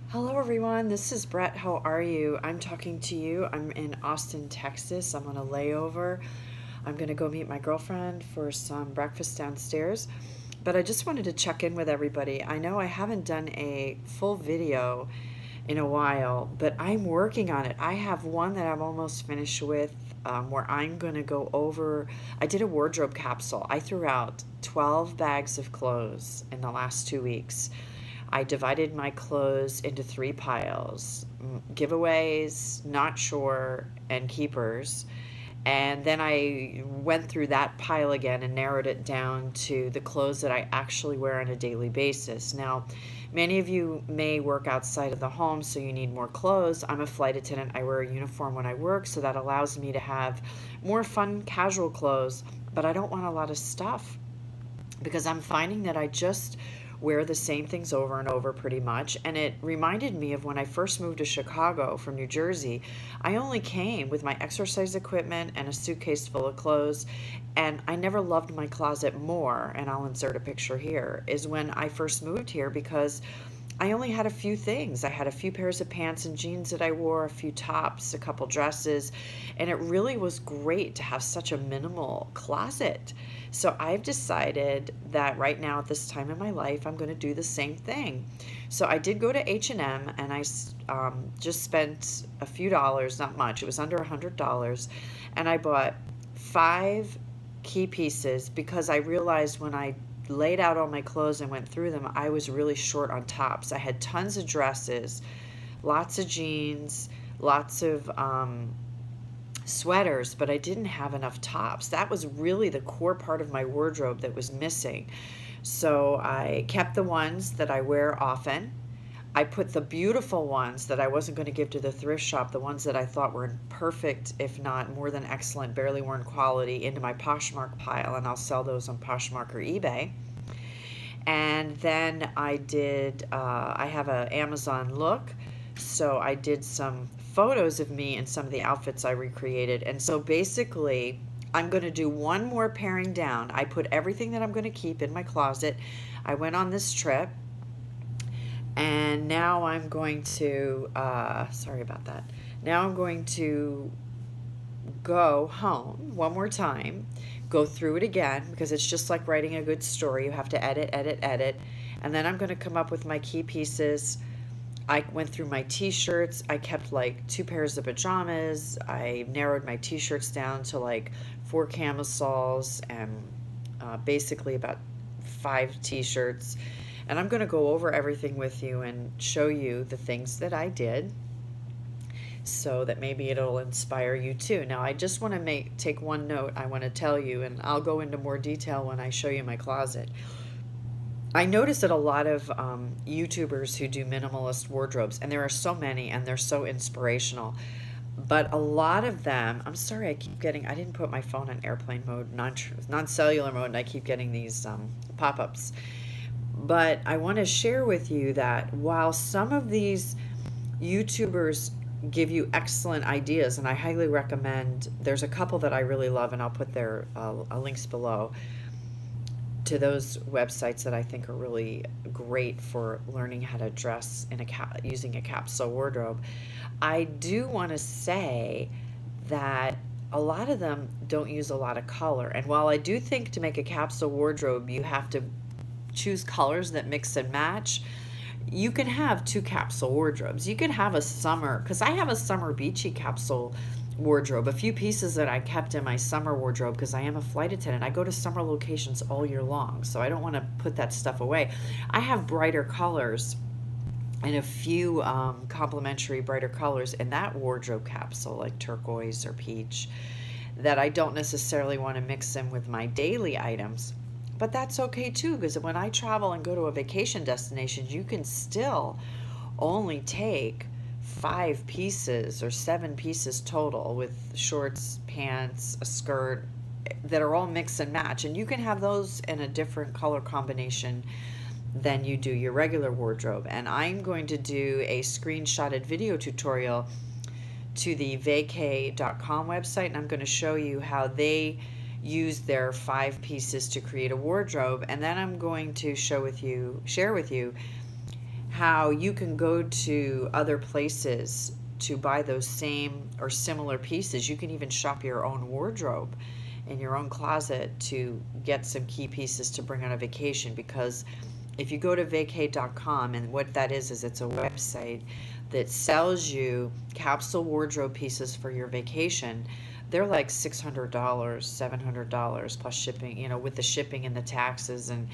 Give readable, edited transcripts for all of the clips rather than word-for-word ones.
Hello everyone, this is Brett. How are you? I'm talking to you. I'm in Austin, Texas. I'm on a layover. I'm going to go meet my girlfriend for some breakfast downstairs. But I just wanted to check in with everybody. I know I haven't done a full video in a while, but I'm working on it. I have one that I'm almost finished with where I'm going to go over. I did a wardrobe capsule. I threw out 12 bags of clothes in the last 2 weeks. I divided my clothes into three piles: giveaways, not sure, and keepers. And then I went through that pile again and narrowed it down to the clothes that I actually wear on a daily basis. Now, many of you may work outside of the home, so you need more clothes. I'm a flight attendant. I wear a uniform when I work, so that allows me to have more fun, casual clothes, but I don't want a lot of stuff because I'm finding that I just wear the same things over and over pretty much. And it reminded me of when I first moved to Chicago from New Jersey. I only came with my exercise equipment and a suitcase full of clothes. And I never loved my closet more, and I'll insert a picture here, is when I first moved here because I only had a few things. I had a few pairs of pants and jeans that I wore, a few tops, a couple dresses, and it really was great to have such a minimal closet. So I've decided that right now at this time in my life, I'm going to do the same thing. So I did go to H&M and I just spent a few dollars, not much. It was under $100, and I bought 5 key pieces because I realized when I laid out all my clothes and went through them, I was really short on tops. I had tons of dresses, lots of jeans, lots of sweaters, but I didn't have enough tops. That was really the core part of my wardrobe that was missing. So I kept the ones that I wear often. I put the beautiful ones that I wasn't going to give to the thrift shop, the ones that I thought were in perfect, if not more than excellent, barely worn quality, into my Poshmark pile, and I'll sell those on Poshmark or eBay. And then I have an Amazon look, so I did some photos of me and some of the outfits I recreated. And so basically, I'm going to do one more paring down. I put everything that I'm going to keep in my closet. I went on this trip, and now I'm going to, sorry about that. Now I'm going to go home one more time, go through it again, because it's just like writing a good story. You have to edit, edit, edit. And then I'm going to come up with my key pieces. I went through my t-shirts. I kept like 2 pairs of pajamas. I narrowed my t-shirts down to like 4 camisoles and basically about 5 t-shirts. And I'm going to go over everything with you and show you the things that I did so that maybe it'll inspire you too. Now, I just want to take one note I want to tell you, and I'll go into more detail when I show you my closet. I notice that a lot of YouTubers who do minimalist wardrobes, and there are so many, and they're so inspirational, but a lot of them, I'm sorry, I didn't put my phone on airplane mode, non-cellular mode, and I keep getting these pop-ups. But I want to share with you that while some of these YouTubers give you excellent ideas, and I highly recommend, there's a couple that I really love, and I'll put their links below to those websites that I think are really great for learning how to dress in using a capsule wardrobe. I do want to say that a lot of them don't use a lot of color, and while I do think to make a capsule wardrobe you have to choose colors that mix and match, you can have 2 capsule wardrobes. You can have a summer, because I have a summer beachy capsule wardrobe, a few pieces that I kept in my summer wardrobe because I am a flight attendant. I go to summer locations all year long, so I don't want to put that stuff away. I have brighter colors and a few complementary brighter colors in that wardrobe capsule, like turquoise or peach, that I don't necessarily want to mix in with my daily items. But that's okay too, because when I travel and go to a vacation destination, you can still only take 5 pieces or 7 pieces total, with shorts, pants, a skirt, that are all mix and match. And you can have those in a different color combination than you do your regular wardrobe. And I'm going to do a screenshotted video tutorial to the vacay.com website, and I'm going to show you how they use their 5 pieces to create a wardrobe. And then I'm going to share with you how you can go to other places to buy those same or similar pieces. You can even shop your own wardrobe in your own closet to get some key pieces to bring on a vacation, because if you go to vacay.com, and what that is it's a website that sells you capsule wardrobe pieces for your vacation. They're like $600, $700 plus shipping, with the shipping and the taxes, and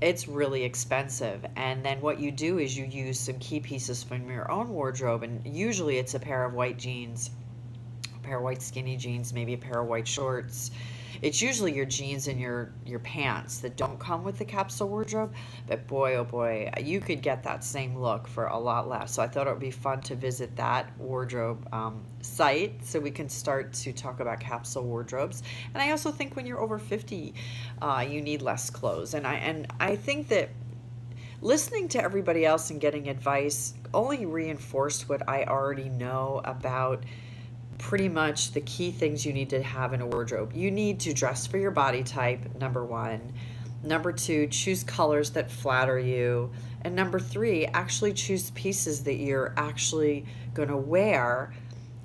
it's really expensive. And then what you do is you use some key pieces from your own wardrobe, and usually it's a pair of white jeans, a pair of white skinny jeans, maybe a pair of white shorts. It's usually your jeans and your pants that don't come with the capsule wardrobe, but boy, oh boy, you could get that same look for a lot less. So I thought it would be fun to visit that wardrobe site so we can start to talk about capsule wardrobes. And I also think when you're over 50, you need less clothes. And I think that listening to everybody else and getting advice only reinforced what I already know about pretty much the key things you need to have in a wardrobe. You need to dress for your body type, number one. Number two, choose colors that flatter you. And number three, actually choose pieces that you're actually going to wear,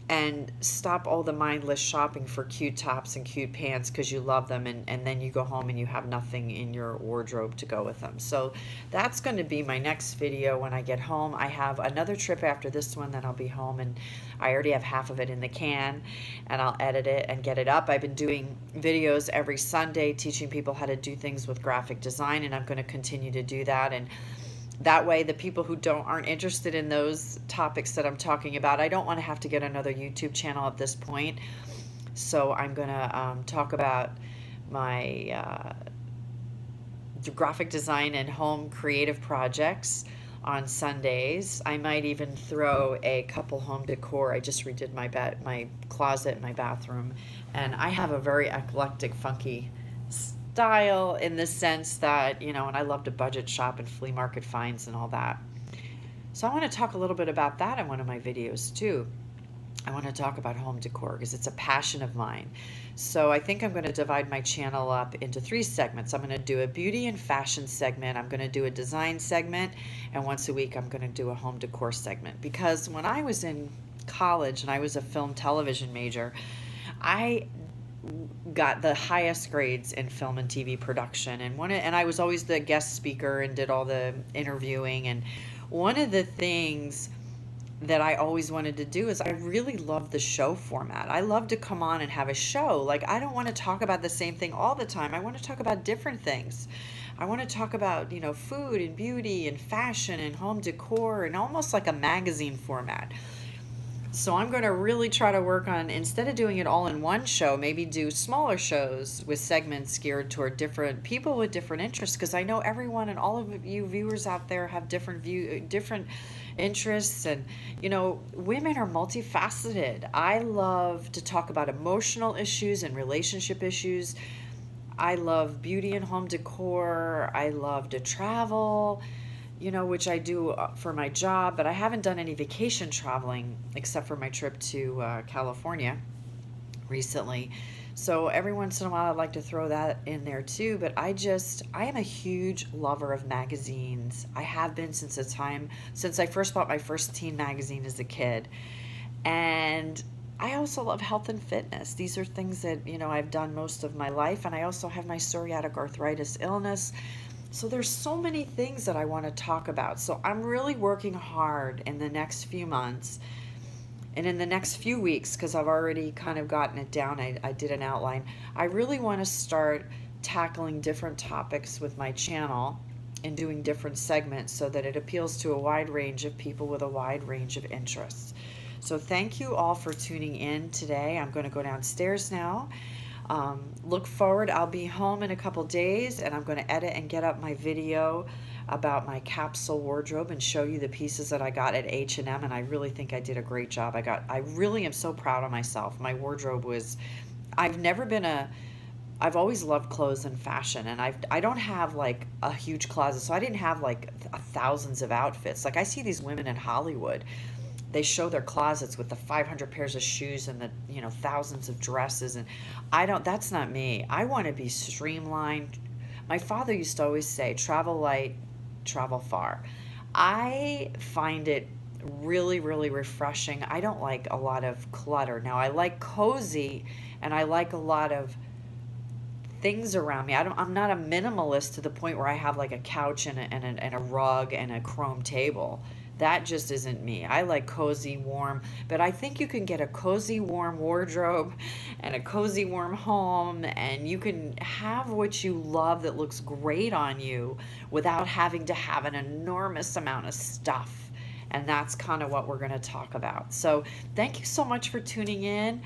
and stop all the mindless shopping for cute tops and cute pants because you love them, and then you go home and you have nothing in your wardrobe to go with them. So that's going to be my next video when I get home. I have another trip after this one, then I'll be home, and I already have half of it in the can, and I'll edit it and get it up. I've been doing videos every Sunday teaching people how to do things with graphic design, and I'm going to continue to do that. And that way the people who aren't interested in those topics that I'm talking about, I don't want to have to get another YouTube channel at this point. So I'm going to talk about my graphic design and home creative projects on Sundays. I might even throw a couple home decor. I just redid my closet and my bathroom, and I have a very eclectic, funky style in the sense that, and I love to budget shop and flea market finds and all that. So I want to talk a little bit about that in one of my videos too. I want to talk about home decor because it's a passion of mine. So I think I'm going to divide my channel up into 3 segments. I'm going to do a beauty and fashion segment, I'm going to do a design segment, and once a week I'm going to do a home decor segment. Because when I was in college and I was a film television major, I got the highest grades in film and TV production, and I was always the guest speaker and did all the interviewing. And one of the things that I always wanted to do is I really love the show format. I love to come on and have a show. Like, I don't want to talk about the same thing all the time. I want to talk about different things. I want to talk about, food and beauty and fashion and home decor, and almost like a magazine format. So I'm going to really try to work on, instead of doing it all in one show, maybe do smaller shows with segments geared toward different people with different interests, because I know everyone and all of you viewers out there have different interests, and women are multifaceted. I love to talk about emotional issues and relationship issues. I love beauty and home decor. I love to travel, which I do for my job, but I haven't done any vacation traveling except for my trip to California recently. So every once in a while I'd like to throw that in there too, but I am a huge lover of magazines. I have been since I first bought my first teen magazine as a kid. And I also love health and fitness. These are things that, I've done most of my life, and I also have my psoriatic arthritis illness. So there's so many things that I want to talk about. So I'm really working hard in the next few months and in the next few weeks, because I've already kind of gotten it down. I did an outline. I really want to start tackling different topics with my channel and doing different segments so that it appeals to a wide range of people with a wide range of interests. So thank you all for tuning in today. I'm going to go downstairs now. Look forward. I'll be home in a couple days, and I'm going to edit and get up my video about my capsule wardrobe and show you the pieces that I got at H&M, and I really think I did a great job. I really am so proud of myself. My wardrobe was, I've always loved clothes and fashion, and I don't have like a huge closet, so I didn't have like thousands of outfits. Like, I see these women in Hollywood, they show their closets with the 500 pairs of shoes and the thousands of dresses, and that's not me. I want to be streamlined. My father used to always say, travel light, travel far. I find it really, really refreshing. I don't like a lot of clutter. Now, I like cozy and I like a lot of things around me. I'm not a minimalist to the point where I have like a couch and a rug and a chrome table. That just isn't me. I like cozy, warm, but I think you can get a cozy, warm wardrobe and a cozy, warm home, and you can have what you love that looks great on you without having to have an enormous amount of stuff. And that's kind of what we're going to talk about. So, thank you so much for tuning in.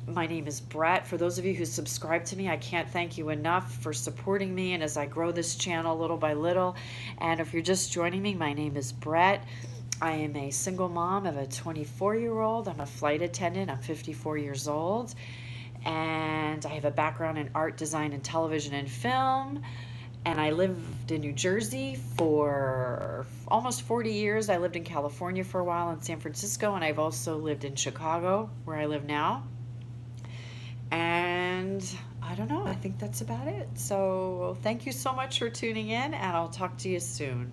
My name is Brett. For those of you who subscribe to me, I can't thank you enough for supporting me and as I grow this channel little by little. And if you're just joining me, my name is Brett. I am a single mom of a 24-year-old. I'm a flight attendant. I'm 54 years old. And I have a background in art, design, and television and film. And I lived in New Jersey for almost 40 years. I lived in California for a while, in San Francisco, and I've also lived in Chicago, where I live now. And I don't know, I think that's about it. So thank you so much for tuning in, and I'll talk to you soon.